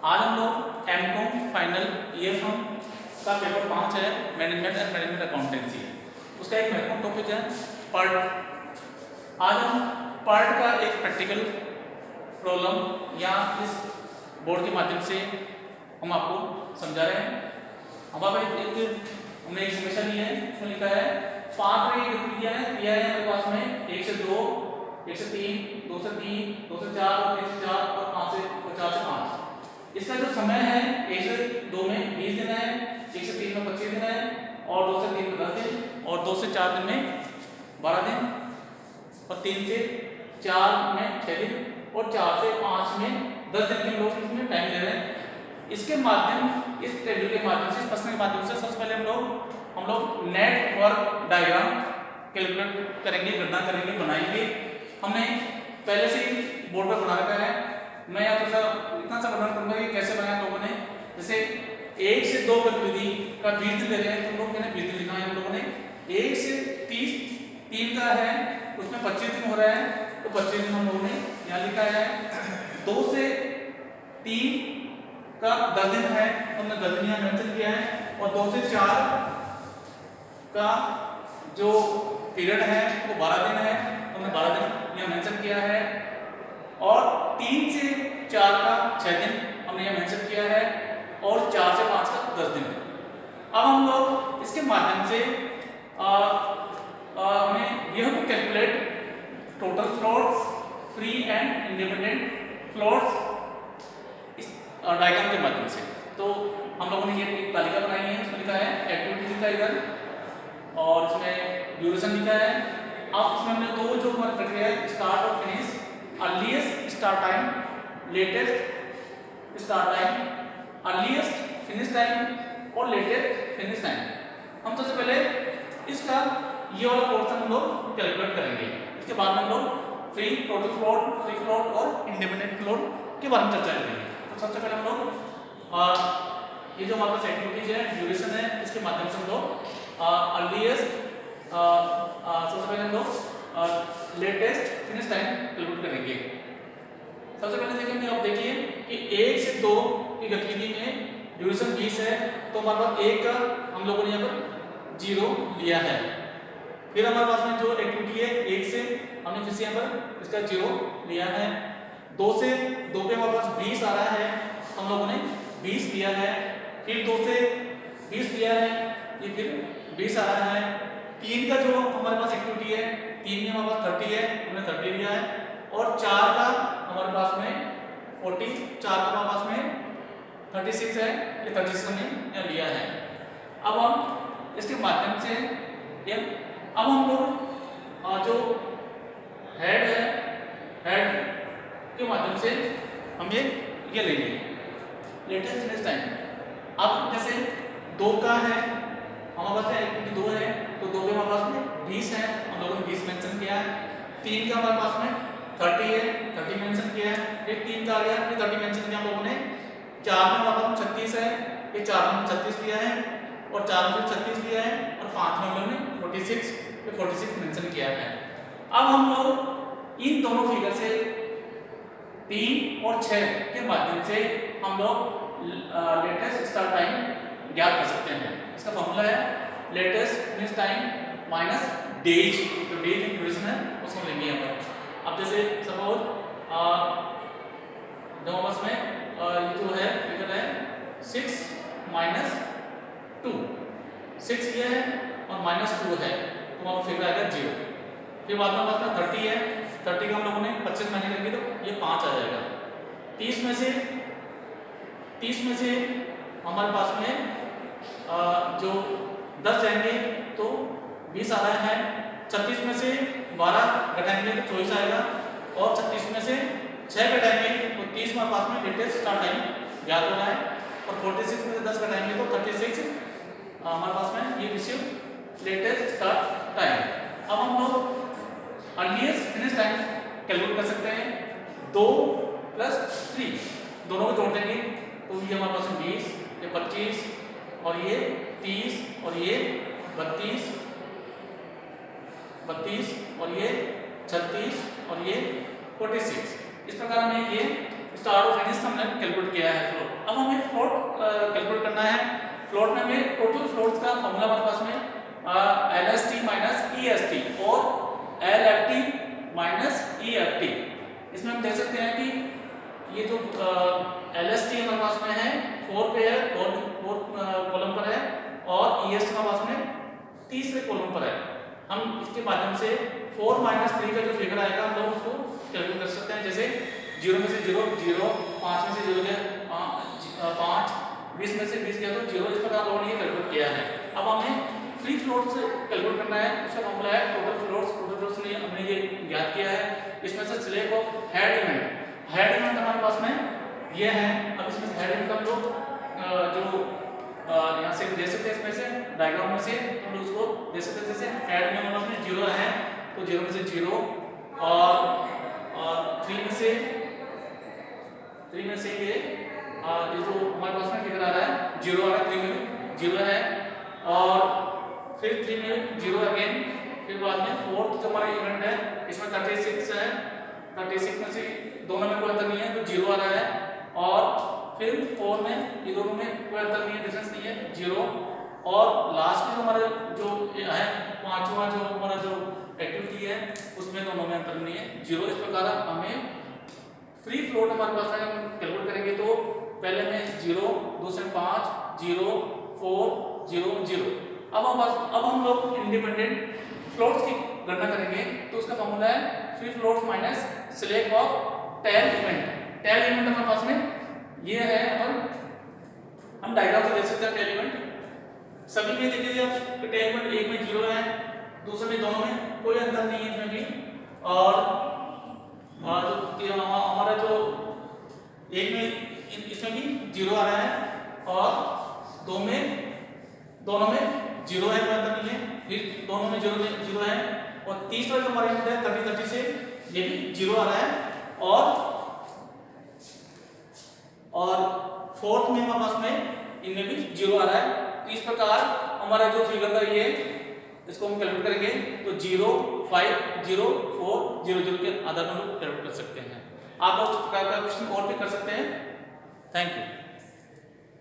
आज हम लोग एमकॉम फाइनल ईयर फ्रॉम का पेपर 5 है, मैनेजमेंट एंड मैनेजमेंट अकाउंटेंसी। उसका एक महत्वपूर्ण टॉपिक है पार्ट। आज हम पार्ट का एक प्रैक्टिकल प्रॉब्लम या इस बोर्ड के माध्यम से हम आपको समझा रहे हैं। हमारे हमने एक समस्या ली है, उसमें लिखा है 5 में दिया है हमारे पास में 1 से 2, 1 से 3, 2 से 3, 2 से 4, 3 से 4 और 5 से 4 से 5। इसका जो समय है 1 से 2 में 20 दिन है, 1 से 3 में 25 दिन है और 2 से 3 में 10 दिन और 2 से 4 दिन में 12 दिन और 3 से 4 में 6 दिन और 4 से 5 में 10 दिन के लोग इसमें टाइम ले रहे हैं। इसके माध्यम इस टेबल के माध्यम से, इस प्रश्न के माध्यम से सबसे पहले हम लोग नेटवर्क डायग्राम कैलकुलेट करेंगे, गणना करेंगे, बनाएंगे। हमने पहले से ही बोर्ड पर बना रखा है। मैं यहाँ तो इतना सा वर्णन करूंगा कि कैसे बनाया लोगों ने। जैसे 1 से 2 गतिविधि का 20 दिन ले रहे हैं, तुम लोग मैंने 20 दिन लिखा है हम लोगों ने। 1 से 3 का है, उसमें 25 दिन हो रहा है, तो 25 दिन हम लोगों ने यहाँ लिखा है। 2 से 3 का 10 दिन है, हमने 10 दिन यहाँ मेंशन किया है और 2 से 4 का जो पीरियड है वो 12 दिन है, हमने 12 दिन यहाँ मेंशन किया है और 3 से 4 का 6 दिन हमने यहाँ मेंशन किया है और 4 से 5 का 10 दिन। अब हम लोग इसके माध्यम से हमें यह calculate total floats, free and independent floats इस डायग्राम के माध्यम से। तो हम लोगों ने ये एक तालिका बनाई है, उसमें लिखा है एक्टिविटी लिखा है इधर और इसमें ड्यूरेशन लिखा है। अब इसमें हमने दो जो हमारी प्रक्रिया है, स्टार्ट और finish, earliest start time, latest start time, earliest finish time और लेटेस्ट फिनिश टाइम। हम सबसे पहले इसका ये वाला पोर्शन हम लोग कैलकुलेट करेंगे। इसके बाद में हम लोग free, total float, free float और इंडिपेंडेंट फ्लोट के बारे में चर्चा करेंगे। तो सबसे पहले हम लोग ये जो हमारे पास एक्टिविटीज है, ड्यूरेशन है, इसके माध्यम से हम लोग अर्लीस्ट सबसे पहले हम लोग लेटेस्ट फिनिश टाइम कैलकुलेट करेंगे। सबसे पहले देखेंगे, आप देखिए कि 1 से 2 की गतिविधि में ड्यूरेशन 20 है, तो हमारे पास 1 का हम लोगों ने यहाँ पर 0 लिया है। फिर हमारे पास में जो एक्टिविटी है 1 से हमने फिर से यहाँ पर इसका 0 लिया है। 2 से 2 पे हमारे पास 20 आ रहा है, हम लोगों ने 20 लिया है। फिर 2 से 20 लिया है, ये फिर 20 आ रहा है। 3 का जो हमारे पास एक्टिविटी है, 3 में हमारे पास 30 है, हमने 30 लिया है और 4 का हमारे पास में 40, 4 का हमारे पास में 36 है, ये 36 हमने यहाँ लिया है। अब हम इसके माध्यम से अब हम लोग जो हेड है, हेड के माध्यम से हम ये लेंगे लेटेस्ट फिनिश टाइम। अब जैसे 2 का है, हमारे पास एक्टिविटी 2 है, तो 2 के हमारे पास में 20 है, हम लोगों ने 20 मेंशन किया है। 3 का हमारे पास में 30 है, 30 मेंशन किया है। फिर 3 का आ गया, फिर 30 मेंशन किया हम लोगों ने। 4 में हमारे पास 36 है, ये 4 में 36 लिया है और 4 में 36 लिया है और 5 में हम लोगों ने 46 मेंशन किया है। अब हम लोग इन दोनों फिगर से 3 और 6 के माध्यम से हम लोग लेटेस्ट स्टार्ट टाइम ज्ञात कर सकते हैं। इसका फॉर्मूला है latest finish time minus days, जो डेज ड्यूरेशन है उसको लेंगे यहाँ पर। अब जैसे सपोज जो बस में ये जो है फिगर है 6 माइनस 2, 6 ये है और माइनस 2 है, तो वहाँ फिगर आएगा 0। फिर बाद में बात 30 है, 30 का हम लोगों ने 25 महीने करेंगे तो ये 5 आ जाएगा। 30 में से हमारे पास में जो 10 जाएंगे तो 20 आ रहा है। 36 में से 12 घटाएंगे तो 24 आएगा और 36 में से 6 घटाएंगे तो 30 हमारे पास में लेटेस्ट स्टार्ट टाइम ज्ञात हो रहा है और 46 में से 10 घटाएंगे तो 36 हमारे पास में ये रिसीव लेटेस्ट स्टार्ट टाइम। अब हम लोग अर्लीस्ट फिनिश टाइम कैलकुलेट कर सकते हैं। 2 + 3 दोनों को जोड़ देंगे तो ये हमारे पास 20, ये 25 और ये 30 और ये 32 और ये 36 और ये 46। इस प्रकार हमें ये स्टार्ट और फिनिश हमने कैलकुलेट किया है। फॉर्मूला हमारे पास में LST माइनस EST और LFT माइनस EFT। इसमें हम देख सकते हैं कि ये जो LST हमारे पास में है 4 पे है, 4 कॉलम पर है, और EST हमारे पास में तीसरे कॉलम पर है। हम इसके माध्यम से 4 माइनस 3 का जो फिगर आएगा हम लोग उसको कैलकुलेट कर सकते हैं। जैसे 0 में से 0 0, 5 में से 0 गया 5, 20 में से 20 गया तो 0। इस प्रकार लोगों ने ये कैलकुलेट किया है। अब हमें फ्री फ्लोट से कैलकुलेट करना है। उसका फॉर्मूला है टोटल फ्लोट्स। टोटल फ्लोट्स लिए हमने ये ज्ञात किया है। इसमें से सिलेक्ट ऑफ हेड इवेंट हमारे पास में ये है। अब इसमें से हेड इवेंट हम लोग जो यहाँ से दे सकते हैं, इसमें से डायग्राम में से हम लोग उसको दे सकते हैं। जैसे हेड में हमारे पास में 0 है तो 0 में से 0, और 3 में से ये जो हमारे पास में फिगर आ रहा है 0 आ रहा है, 3 में 0 है, और फिर 3 में 0 अगेन। फिर बाद में फोर्थ जो हमारा इवेंट है इसमें 36 है। 36 में से दोनों में कोई अंतर नहीं है तो 0 आ रहा है, और फिर 4 में ये दोनों में कोई अंतर नहीं है, डिफरेंस नहीं है, 0। और लास्ट में हमारा जो है पांचवा जो हमारा जो एक्टिविटी है उसमें दोनों में अंतर नहीं है, 0। इस प्रकार हमें फ्री फ्लोट हमारे पास है, हम कैलकुलेट करेंगे तो पहले में 0, दूसरे में 5, 0, 4, 0, 0। अब हम लोग इंडिपेंडेंट फ्लोट्स की गणना करेंगे तो उसका फॉर्मूला है free floats minus slack of tail event. Tail event हमारे पास में ये है, हम डायग्राम से देख सकते हैं। टेल इवेंट सभी में देखिए आप टेल इवेंट एक में 0 है, दूसरे में दोनों में कोई अंतर नहीं है इसमें भी, और हमारा जो एक में इसमें भी 0 आ रहा है, और दोनों में 0 है, कोई अंतर नहीं है। फिर दोनों में 0 है, और तीसरा जो हमारा इवेंट है 30 से ये भी 0 आ रहा है, और फोर्थ में हमारे पास में इनमें भी 0 आ रहा है। तो इस प्रकार हमारा जो फिगर का ये इसको हम कैलकुलेट करेंगे तो 0, 5, 0, 4, 0, 0 के आधार पर हम कैलकुलेट कर सकते हैं। आप लोग क्वेश्चन और भी कर सकते हैं। Thank you.